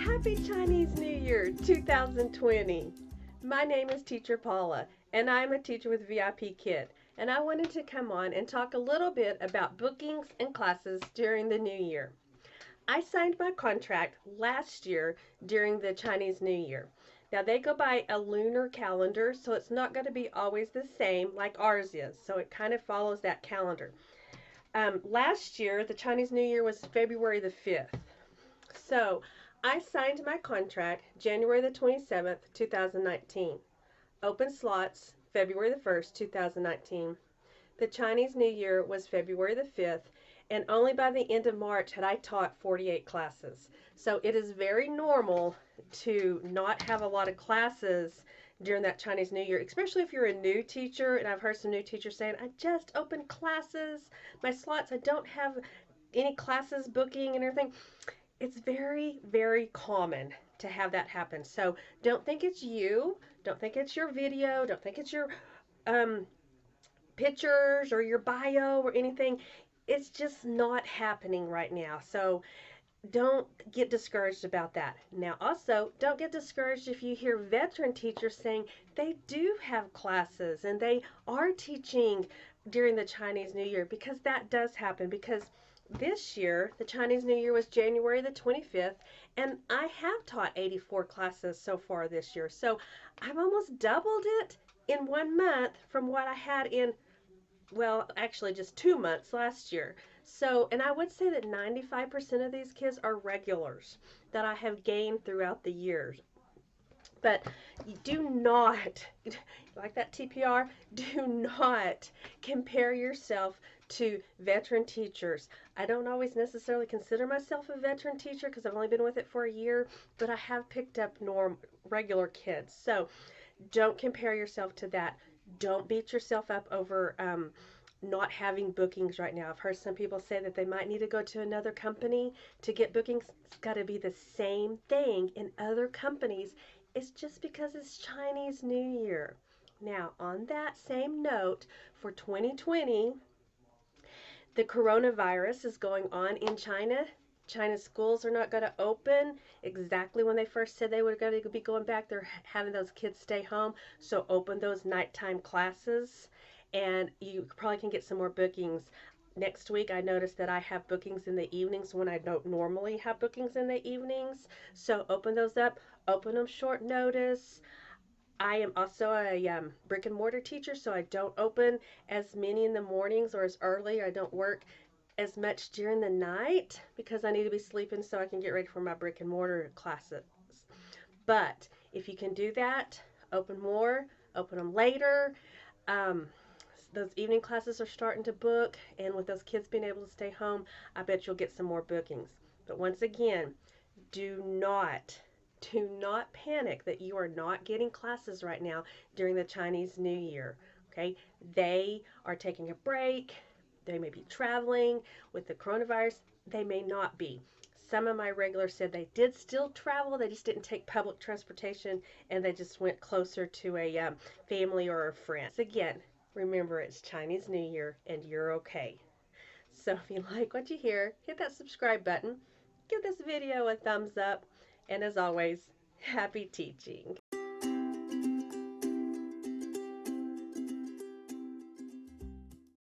Happy Chinese New Year 2020. My name is Teacher Paula, and I'm a teacher with VIPKid, and I wanted to come on and talk a little bit about bookings and classes during the new year. I signed my contract last year during the Chinese New Year. Now they go by a lunar calendar, so it's not going to be always the same like ours is. So it kind of follows that calendar. Last year, the Chinese New Year was February the 5th. So I signed my contract January the 27th, 2019. Open slots February the 1st, 2019. The Chinese New Year was February the 5th, and only by the end of March had I taught 48 classes. So it is very normal to not have a lot of classes during that Chinese New Year, especially if you're a new teacher. And I've heard some new teachers saying, I just opened classes, my slots, I don't have any classes booking and everything. It's very, very common to have that happen. So don't think it's you. Don't think it's your video. Don't think it's your pictures or your bio or anything. It's just not happening right now. So don't get discouraged about that. Now, also, don't get discouraged if you hear veteran teachers saying they do have classes and they are teaching during the Chinese New Year, because that does happen. Because this year, the Chinese New Year was January the 25th, and I have taught 84 classes so far this year. So I've almost doubled it in 1 month from what I had in, well, actually just 2 months last year. So, and I would say that 95% of these kids are regulars that I have gained throughout the years. But you do not, like that TPR, do not compare yourself to veteran teachers. I don't always necessarily consider myself a veteran teacher because I've only been with it for a year, but I have picked up regular kids. So don't compare yourself to that. Don't beat yourself up over not having bookings right now. I've heard some people say that they might need to go to another company to get bookings. It's got to be the same thing in other companies. It's just because it's Chinese New Year. Now, on that same note, for 2020, the coronavirus is going on in China. China's schools are not going to open exactly when they first said they were going to be going back. They're having those kids stay home, so open those nighttime classes, and you probably can get some more bookings. Next week, I noticed that I have bookings in the evenings when I don't normally have bookings in the evenings. So open those up, open them short notice. I am also a brick and mortar teacher, so I don't open as many in the mornings or as early. I don't work as much during the night because I need to be sleeping so I can get ready for my brick and mortar classes. But if you can do that, open more, open them later. Those evening classes are starting to book, and with those kids being able to stay home, I bet you'll get some more bookings. But once again, do not panic that you are not getting classes right now during the Chinese New Year. Okay, they are taking a break. They may be traveling with the coronavirus. They may not be. Some of my regulars said they did still travel. They just didn't take public transportation, and they just went closer to a family or a friend. So again, remember, it's Chinese New Year and you're okay. So if you like what you hear, hit that subscribe button. Give this video a thumbs up. And as always, happy teaching.